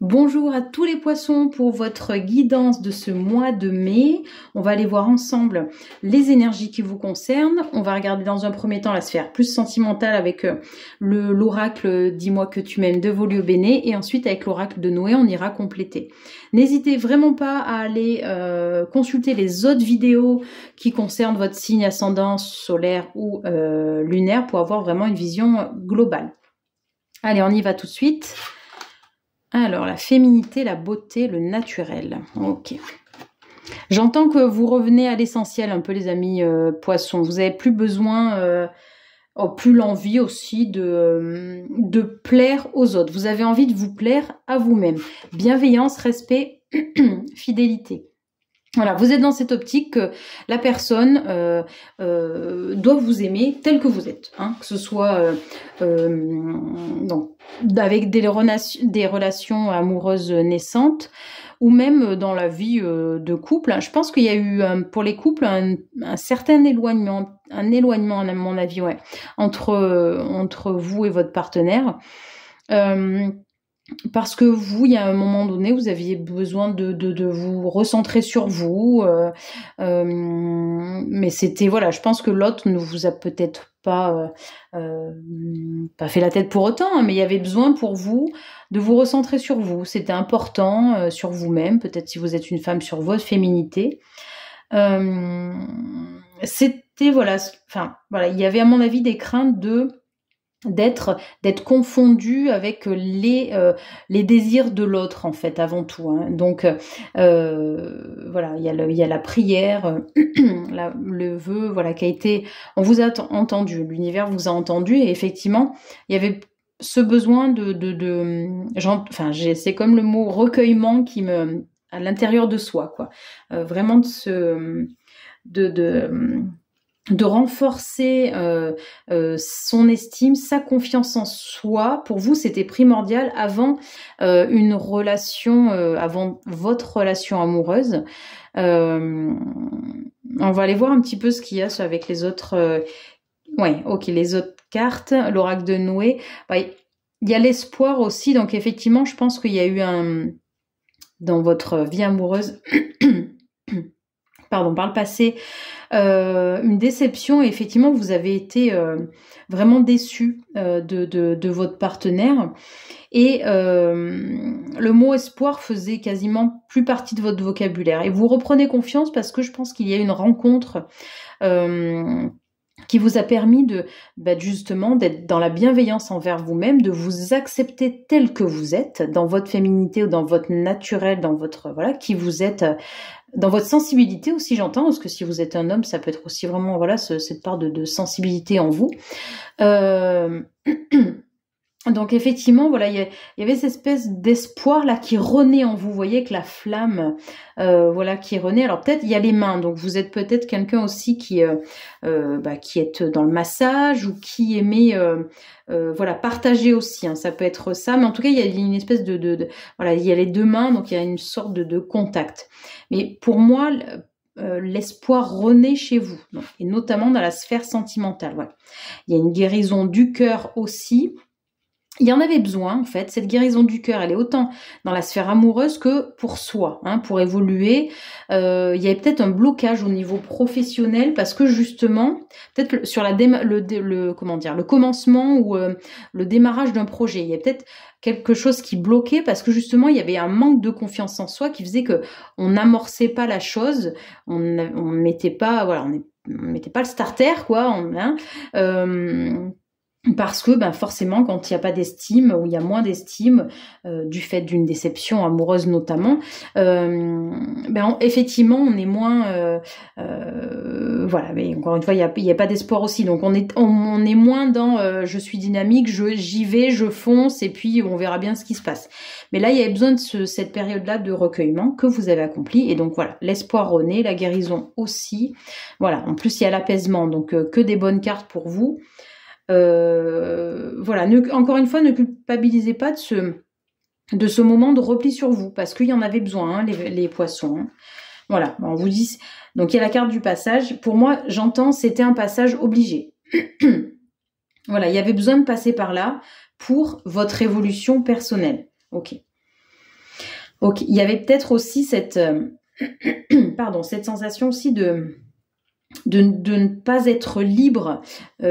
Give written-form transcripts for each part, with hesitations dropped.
Bonjour à tous les poissons pour votre guidance de ce mois de mai. On va aller voir ensemble les énergies qui vous concernent. On va regarder dans un premier temps la sphère plus sentimentale avec l'oracle « Dis-moi que tu m'aimes » de Volio Bene et ensuite avec l'oracle de Noé, on ira compléter. N'hésitez vraiment pas à aller consulter les autres vidéos qui concernent votre signe ascendant solaire ou lunaire pour avoir vraiment une vision globale. Allez, on y va tout de suite. Alors, la féminité, la beauté, le naturel. Ok. J'entends que vous revenez à l'essentiel un peu, les amis poissons. Vous n'avez plus besoin, plus l'envie aussi de plaire aux autres. Vous avez envie de vous plaire à vous-même. Bienveillance, respect, fidélité. Voilà, vous êtes dans cette optique que la personne doit vous aimer tel que vous êtes, hein, que ce soit donc, avec des relations amoureuses naissantes ou même dans la vie de couple. Je pense qu'il y a eu pour les couples un certain éloignement, à mon avis, ouais, entre vous et votre partenaire. Parce que vous, il y a un moment donné, vous aviez besoin de vous recentrer sur vous, mais c'était, voilà, je pense que l'autre ne vous a peut-être pas fait la tête pour autant, hein, mais il y avait besoin pour vous de vous recentrer sur vous. C'était important, sur vous-même, peut-être si vous êtes une femme, sur votre féminité. C'était, voilà, enfin, voilà, il y avait à mon avis des craintes d'être confondu avec les désirs de l'autre, en fait, avant tout, hein. Donc voilà, il y a la prière, le vœu, voilà, qui a été, on vous a entendu, l'univers vous a entendu, et effectivement il y avait ce besoin c'est comme le mot recueillement qui me, à l'intérieur de soi, quoi, vraiment de renforcer son estime, sa confiance en soi. Pour vous, c'était primordial avant une relation, avant votre relation amoureuse. On va aller voir un petit peu ce qu'il y a avec les autres. Ouais, ok, les autres cartes, l'oracle de Noé. Bah, il y a l'espoir aussi, donc effectivement, je pense qu'il y a eu dans votre vie amoureuse, pardon, par le passé, une déception, et effectivement vous avez été vraiment déçu de votre partenaire, et le mot espoir faisait quasiment plus partie de votre vocabulaire, et vous reprenez confiance parce que je pense qu'il y a une rencontre qui vous a permis justement d'être dans la bienveillance envers vous-même, de vous accepter tel que vous êtes, dans votre féminité ou dans votre naturel, dans votre, voilà, qui vous êtes, dans votre sensibilité aussi, j'entends, parce que si vous êtes un homme, ça peut être aussi vraiment, voilà, cette part de sensibilité en vous. Donc effectivement, voilà, il y avait cette espèce d'espoir là qui renaît en vous. Vous voyez que la flamme, voilà, qui renaît. Alors peut-être il y a les mains. Donc vous êtes peut-être quelqu'un aussi qui est dans le massage ou qui aimait, voilà, partager aussi, hein, ça peut être ça. Mais en tout cas, il y a une espèce voilà, il y a les deux mains, donc il y a une sorte de contact. Mais pour moi, l'espoir renaît chez vous, donc, et notamment dans la sphère sentimentale. Voilà. Il y a une guérison du cœur aussi. Il y en avait besoin, en fait. Cette guérison du cœur, elle est autant dans la sphère amoureuse que pour soi, hein, pour évoluer. Il y avait peut-être un blocage au niveau professionnel parce que justement, peut-être sur le commencement ou le démarrage d'un projet, il y a peut-être quelque chose qui bloquait parce que justement, il y avait un manque de confiance en soi qui faisait que on n'amorçait pas la chose, on mettait pas, voilà, on mettait pas le starter, quoi, parce que forcément, quand il n'y a pas d'estime, ou il y a moins d'estime, du fait d'une déception amoureuse notamment, effectivement, on est moins... voilà, mais encore une fois, il y a pas d'espoir aussi. Donc on est moins dans je suis dynamique, j'y vais, je fonce, et puis on verra bien ce qui se passe. Mais là, il y avait besoin de cette période-là de recueillement que vous avez accompli. Et donc voilà, l'espoir renaît, la guérison aussi. Voilà, en plus, il y a l'apaisement, donc que des bonnes cartes pour vous. Voilà, encore une fois, ne culpabilisez pas de ce moment de repli sur vous, parce qu'il y en avait besoin, hein, les poissons, hein. Voilà, on vous dit, donc il y a la carte du passage. Pour moi, j'entends, c'était un passage obligé. Voilà, il y avait besoin de passer par là pour votre évolution personnelle. Ok. Ok, il y avait peut-être aussi cette, pardon, cette sensation aussi de ne pas être libre,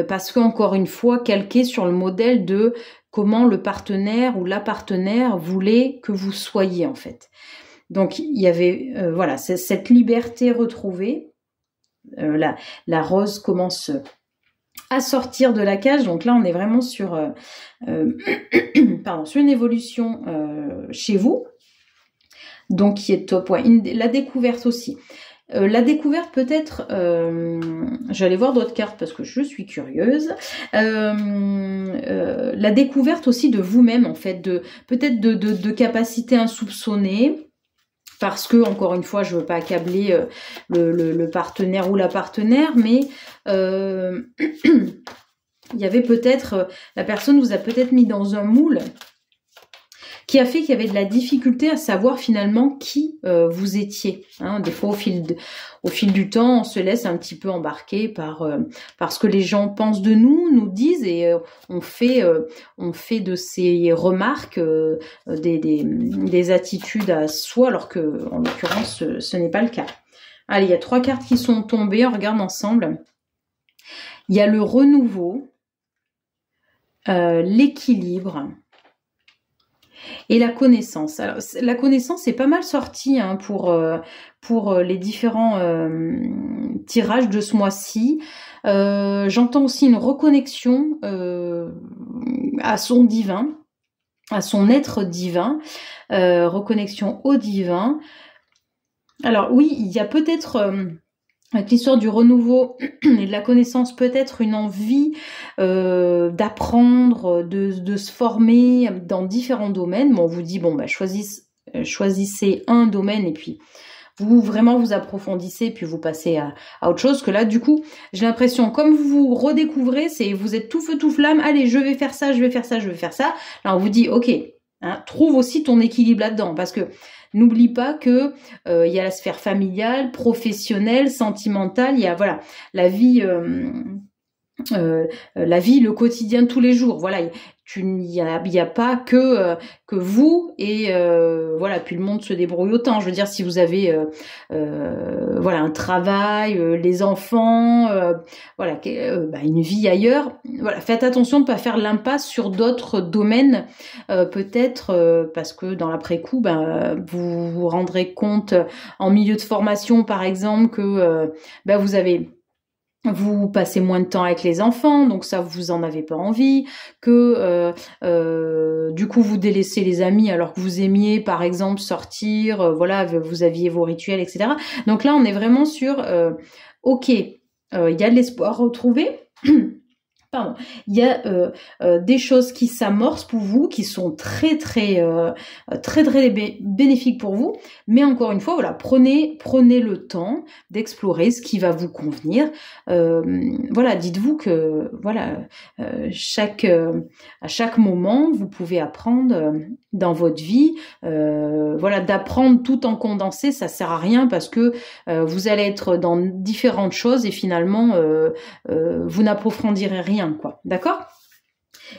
parce qu'encore une fois, calqué sur le modèle de comment le partenaire ou la partenaire voulait que vous soyez en fait. Donc il y avait voilà cette liberté retrouvée. La rose commence à sortir de la cage. Donc là, on est vraiment sur, pardon, sur une évolution chez vous. Donc qui est top. Ouais, la découverte aussi. La découverte peut-être, j'allais voir d'autres cartes parce que je suis curieuse. La découverte aussi de vous-même en fait, peut-être de capacités insoupçonnées. Parce que, encore une fois, je veux pas accabler le partenaire ou la partenaire, mais il y avait peut-être, la personne vous a peut-être mis dans un moule qui a fait qu'il y avait de la difficulté à savoir finalement qui vous étiez. Hein. Des fois, au fil du temps, on se laisse un petit peu embarquer par ce que les gens pensent de nous, nous disent, et on fait de ces remarques des attitudes à soi, alors que, en l'occurrence, ce n'est pas le cas. Allez, il y a 3 cartes qui sont tombées, on regarde ensemble. Il y a le renouveau, l'équilibre, et la connaissance. Alors, la connaissance est pas mal sortie hein, pour les différents tirages de ce mois-ci. J'entends aussi une reconnexion à son divin, à son être divin, reconnexion au divin. Alors oui, il y a peut-être... avec l'histoire du renouveau et de la connaissance, peut-être une envie d'apprendre, de se former dans différents domaines. Bon, on vous dit, bon, bah, choisissez un domaine et puis vous approfondissez puis vous passez à autre chose. Que là, du coup, j'ai l'impression, comme vous redécouvrez, vous êtes tout feu, tout flamme, allez, je vais faire ça, je vais faire ça, je vais faire ça. Là, on vous dit, ok, hein, trouve aussi ton équilibre là-dedans parce que n'oublie pas que il y a la sphère familiale, professionnelle, sentimentale, il y a voilà la vie, le quotidien de tous les jours. Voilà, il y a pas que vous et voilà. Puis le monde se débrouille autant. Je veux dire, si vous avez voilà un travail, les enfants, voilà une vie ailleurs. Voilà, faites attention de ne pas faire l'impasse sur d'autres domaines, peut-être parce que dans l'après-coup, vous vous rendrez compte en milieu de formation, par exemple, que vous passez moins de temps avec les enfants, donc ça vous en avez pas envie, que du coup vous délaissez les amis alors que vous aimiez par exemple sortir, voilà, vous aviez vos rituels, etc. Donc là on est vraiment sur ok, il y a de l'espoir retrouvé. Pardon. Il y a des choses qui s'amorcent pour vous, qui sont très bénéfiques pour vous. Mais encore une fois, voilà, prenez le temps d'explorer ce qui va vous convenir. Voilà, dites-vous que voilà, à chaque moment, vous pouvez apprendre dans votre vie. Voilà, d'apprendre tout en condensé, ça sert à rien parce que vous allez être dans différentes choses et finalement vous n'approfondirez rien. Quoi. D'accord ?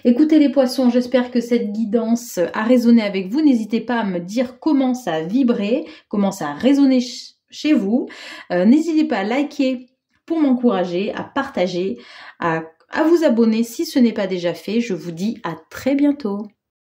Écoutez les poissons, j'espère que cette guidance a résonné avec vous. N'hésitez pas à me dire comment ça a vibré, comment ça a résonné chez vous. N'hésitez pas à liker pour m'encourager, à partager, à vous abonner si ce n'est pas déjà fait. Je vous dis à très bientôt.